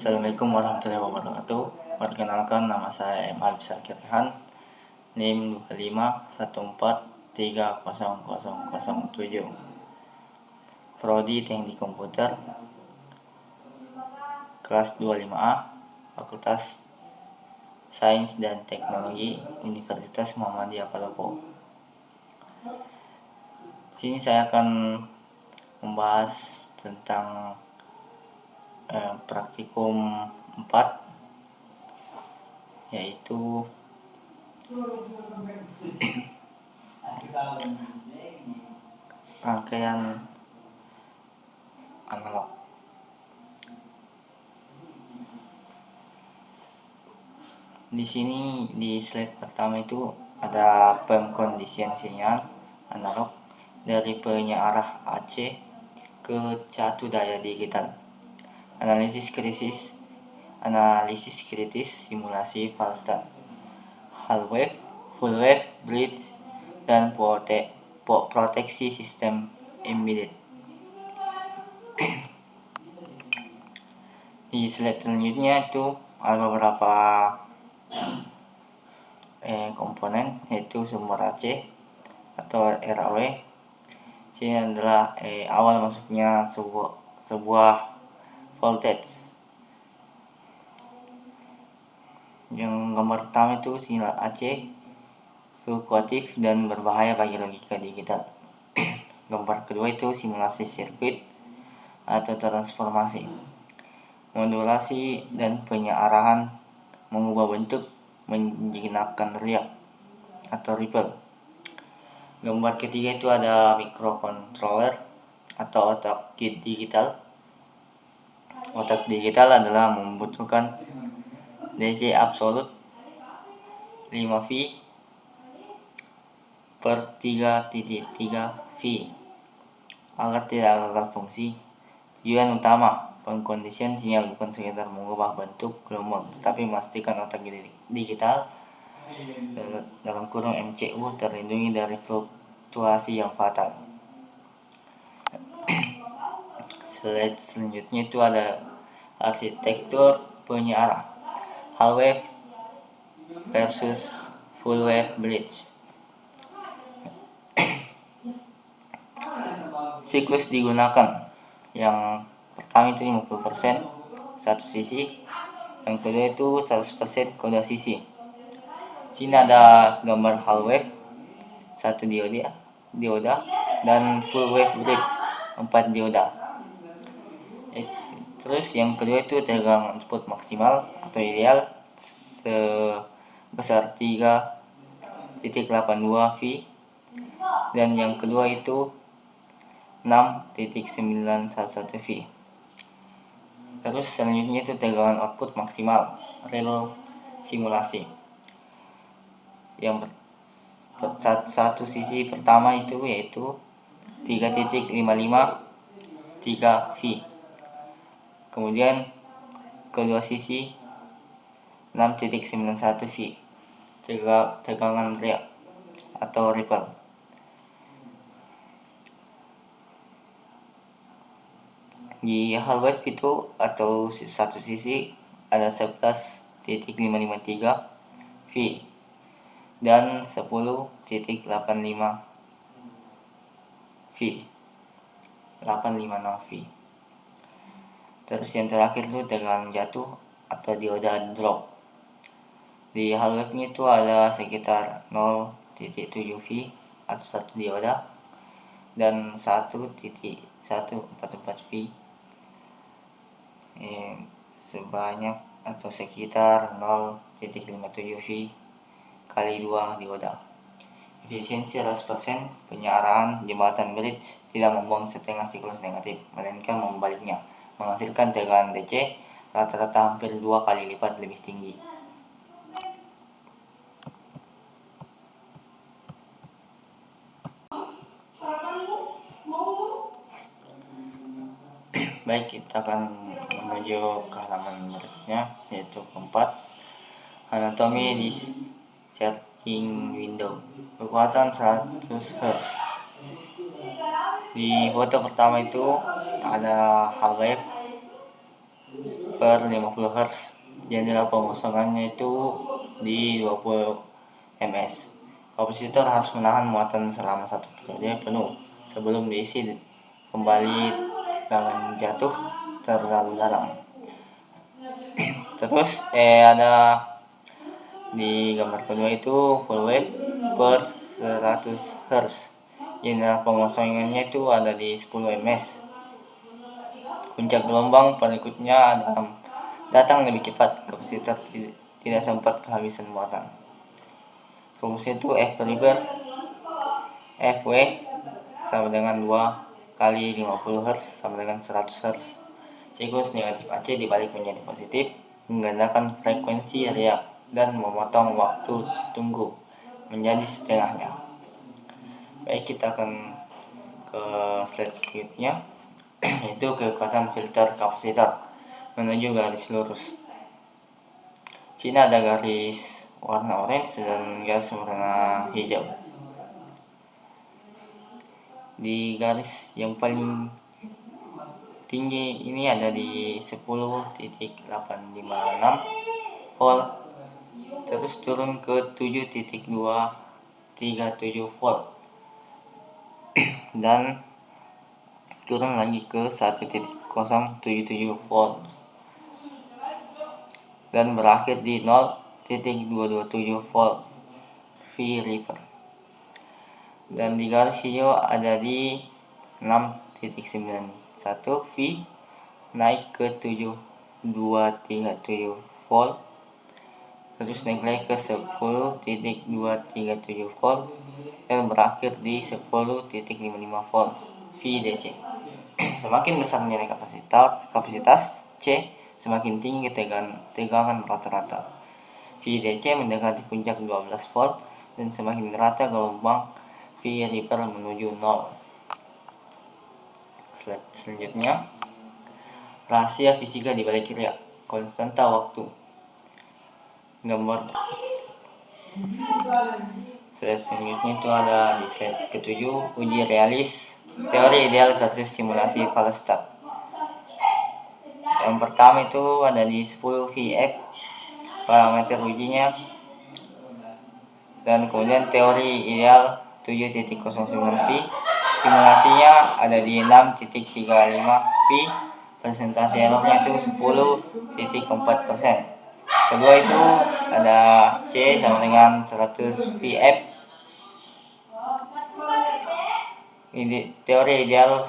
Assalamualaikum warahmatullahi wabarakatuh. Perkenalkan, nama saya M. Alfisar Kirhan, NIM 2514130007, Prodi Teknik Komputer, kelas 25A, Fakultas Sains dan Teknologi Universitas Muhammadiyah Palopo. Sini saya akan membahas tentang praktikum 4, yaitu rangkaian analog. Di sini di slide pertama itu ada pengkondisian sinyal analog dari penyiar AC ke satu daya digital, analisis kritis, simulasi fast start, half wave, full wave, bridge, dan proteksi sistem embedded. Di slide selanjutnya itu ada beberapa komponen, yaitu sumber AC atau RAW. Ini adalah awal masuknya sebuah voltage. Yang gambar pertama itu sinyal AC fluktuatif dan berbahaya bagi logika digital. Gambar kedua itu simulasi sirkuit atau transformasi, modulasi dan penyiaran mengubah bentuk menjinakkan riak atau ripple. Gambar ketiga itu ada microcontroller atau otak digital. Otak digital adalah membutuhkan DC absolut 5V per 3.3V agar tidak gagal fungsi. Tujuan utama pengkondisian sinyal bukan sekedar mengubah bentuk gelombang, tetapi memastikan otak digital dalam kurung MCU terlindungi dari fluktuasi yang fatal. Slide selanjutnya itu ada arsitektur penyiaran, half wave versus full wave bridge. Siklus digunakan, yang pertama itu 50% satu sisi, yang kedua itu 100% kedua sisi. Sini ada gambar half wave, satu dioda, dan full wave bridge, 4 dioda. Terus yang kedua itu tegangan output maksimal atau ideal sebesar 3.82V, dan yang kedua itu 6.911V. Terus selanjutnya itu tegangan output maksimal real simulasi. Yang satu sisi pertama itu yaitu 3.553V. Kemudian kedua sisi 6.91V, tegangan riak atau ripple. Di half wave itu atau satu sisi ada 11.553V dan 856V. Terus yang terakhir itu tegangan jatuh atau dioda drop. Di half wave itu ada sekitar 0.7V atau satu dioda dan 1.144V sebanyak atau sekitar 0.57V kali 2 dioda. Efisiensi 100%. Penyiaran jembatan bridge tidak membuang setengah siklus negatif, melainkan membaliknya, menghasilkan tegangan DC rata-rata hampir 2 kali lipat lebih tinggi. Baik, kita akan menuju ke halaman berikutnya, yaitu keempat, anatomi di setting window, kekuatan 100Hz. Di foto pertama itu ada half wave per 50 Hz. Jendela pengosongannya itu di 20 ms. Kapasitor harus menahan muatan selama 1 periode penuh sebelum diisi kembali dengan jatuh terlalu dalam. Terus ada di gambar kedua itu full wave per 100 Hz. Jendela pengosongannya itu ada di 10 ms. Puncak gelombang berikutnya datang lebih cepat. Kapasitor tidak sempat kehabisan muatan. Rumusnya itu F per Fw sama dengan 2 kali 50 Hz sama dengan 100 Hz. Siklus negatif AC dibalik menjadi positif, menggandakan frekuensi riak dan memotong waktu tunggu menjadi setengahnya. Baik, kita akan ke slide berikutnya, yaitu kekuatan filter kapasitor menuju garis lurus. Sini ada garis warna orange dan garis warna hijau. Di garis yang paling tinggi ini ada di 10.856 volt, terus turun ke 7.237 volt dan turun lagi ke 1.077 volt dan berakhir di 0.227 volt V reaper. Dan di garis hijau ada di 6.91 V naik ke 7.237 volt, terus naik lagi ke 10.237 volt dan berakhir di 10.55 volt VDC. Semakin besar nilai kapasitas C, semakin tinggi tegangan rata-rata. VDC mendekati puncak 12 volt dan semakin rata gelombang V reaper menuju 0. Slide selanjutnya, rahasia fisika di balik riak, konstanta waktu. Gambar slide selanjutnya itu ada di slide ke-7, uji realis teori ideal versus simulasi Falstad. Yang pertama itu ada di 10 VF parameter ujinya, dan kemudian teori ideal 7.09 V, simulasinya ada di 6.35 V, presentasi errornya itu 10.4%. Kedua itu ada C sama dengan 100 VF, ini teori ideal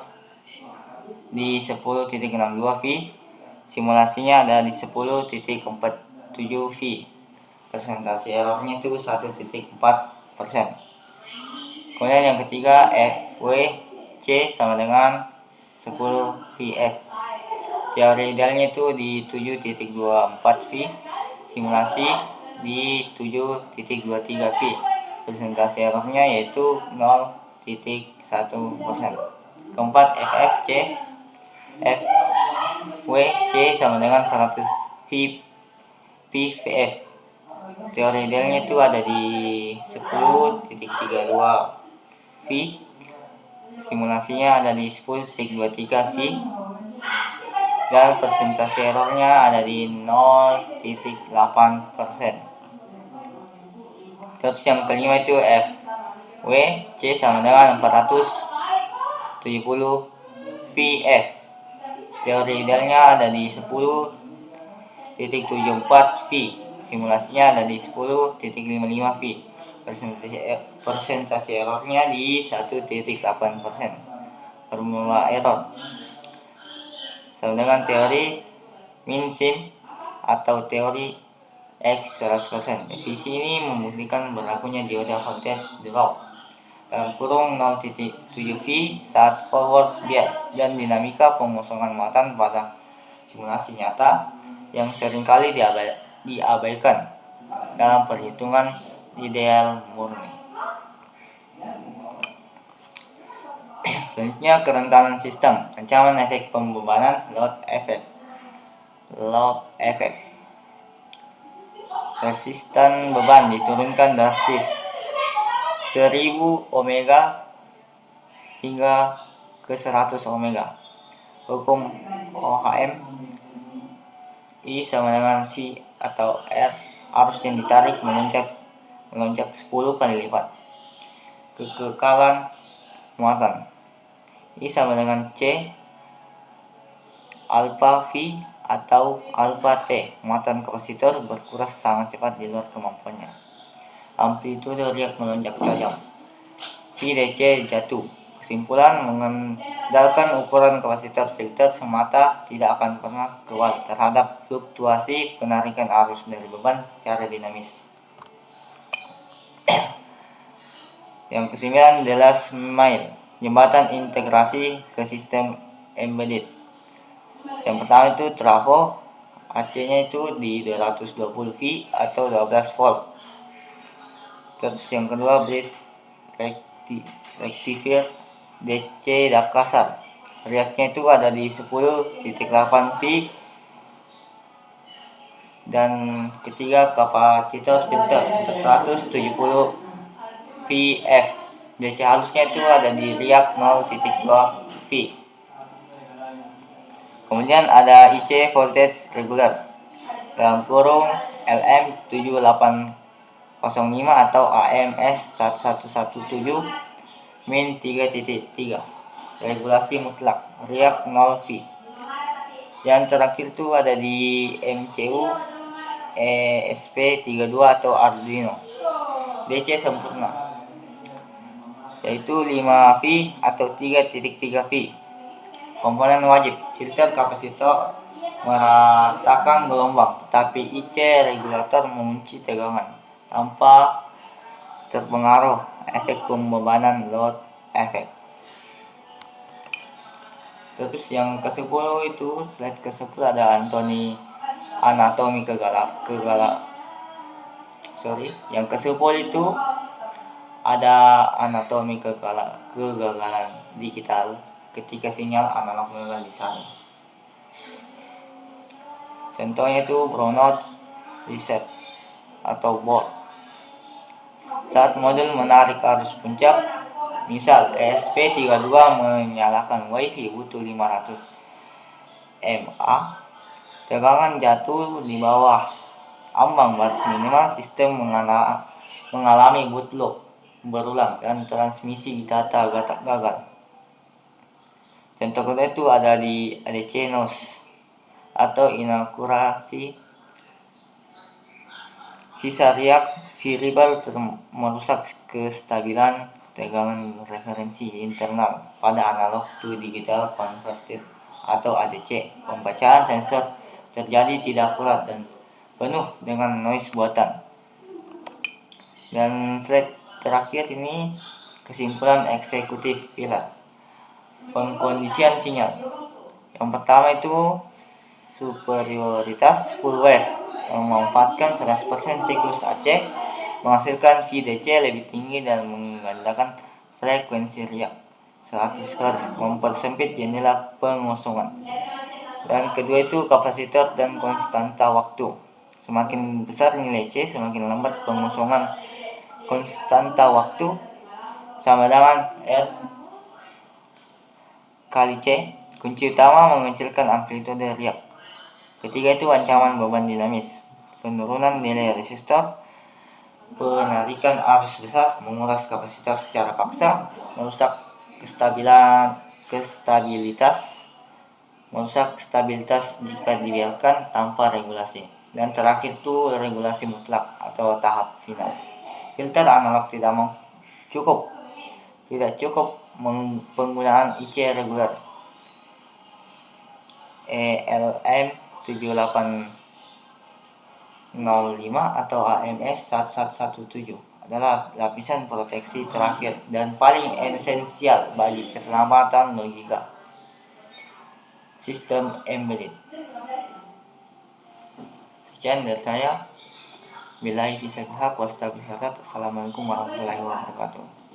di 10.62 V, simulasinya ada di 10.47 V, presentasi errornya itu 1.4%. Kemudian yang ketiga FWC sama dengan 10 VF, teori idealnya itu di 7.24 V, simulasi di 7.23 V, presentasi errornya yaitu 0.1%. Keempat FWC sama dengan 100 VF, teori idealnya itu ada di 10.32 V, simulasinya ada di 10.23 V, dan persentase errornya ada di 0.8%. Terus yang kelima itu FWC sama dengan 470 VF, teori idealnya ada di 10.74 V, simulasinya ada di 10.55 V, persentase errornya di 1.8%. Formula error sama dengan teori min sim atau teori X 100%. Definisi ini membuktikan berlakunya dioda voltage drop dalam kurung 0.7 V saat forward bias dan dinamika pengosongan muatan pada simulasi nyata yang seringkali diabaikan dalam perhitungan ideal murni. Selanjutnya, kerentanan sistem, ancaman efek pembebanan, load effect. Resistan beban diturunkan drastis 1000 ohmega hingga ke 100 ohmega. Hukum Ohm I sama dengan V atau R, arus yang ditarik melonjak 10 kali lipat. Kekekalan muatan I sama dengan C alpha V atau alpha T. Muatan kapasitor berkuras sangat cepat di luar kemampuannya. Amplitude riak melonjak tajam. VDC jatuh. Kesimpulan, mengandalkan ukuran kapasitor filter semata tidak akan pernah kebal terhadap fluktuasi penarikan arus dari beban secara dinamis. Yang kesembilan, Delahaye, jembatan integrasi ke sistem embedded. Yang pertama itu trafo, AC-nya itu di 220 V atau 12 volt. Terus yang kedua, bridge rectifier DC Dakasar, riaknya itu ada di 10.8 V. Dan ketiga, kapasitor filter 470 VF, DC halusnya itu ada di riak 0.2 V. Kemudian ada IC voltage regular dalam kurung LM7805 atau AMS 1117 min 3.3, regulasi mutlak, riak 0 V. Yang terakhir itu ada di MCU ESP32 atau Arduino DC sempurna, yaitu 5 V atau 3.3 V. Komponen wajib, filter kapasitor meratakan gelombang, tetapi IC regulator mengunci tegangan tanpa terpengaruh efek pembebanan load effect. Terus yang ke-10 itu, slide ke-10 ada anatomi yang ke-10 itu ada anatomi kegagalan digital ketika sinyal analog gagal disalin. Contohnya itu brownout reset atau board. Saat modul menarik arus puncak, misal ESP32 menyalakan WiFi butuh 500 mA, tegangan jatuh di bawah ambang batas minimal, sistem mengalami bootloop berulang dan transmisi data gagal. Contoh kedua itu ada di ADC noise atau inakurasi. Sisa riak variabel merusak kestabilan tegangan referensi internal pada analog to digital converter atau ADC. Pembacaan sensor terjadi tidak akurat dan penuh dengan noise buatan. Dan slide terakhir ini kesimpulan eksekutif pilar. Pengkondisian sinyal. Yang pertama itu superioritas full wave yang memanfaatkan 100% siklus AC, menghasilkan VDC lebih tinggi dan menggandakan frekuensi riak 100 Hz, mempersempit jendela pengosongan. Dan kedua itu kapasitor dan konstanta waktu. Semakin besar nilai C, semakin lambat pengosongan. Konstanta waktu sama dengan R kali C. Kunci utama mengecilkan amplitude riak. Ketiga itu ancaman beban dinamis, penurunan nilai resistor, penarikan arus besar, menguras kapasitor secara paksa, merusak stabilitas jika dibiarkan tanpa regulasi. Dan terakhir itu regulasi mutlak atau tahap final. Filter analog tidak cukup penggunaan IC reguler ELM7805 atau AMS 1117 adalah lapisan proteksi terakhir dan paling esensial bagi keselamatan logika sistem embedded. Sekian dari saya. Billahi taufiq wal hidayah. Wassalamualaikum warahmatullahi wabarakatuh.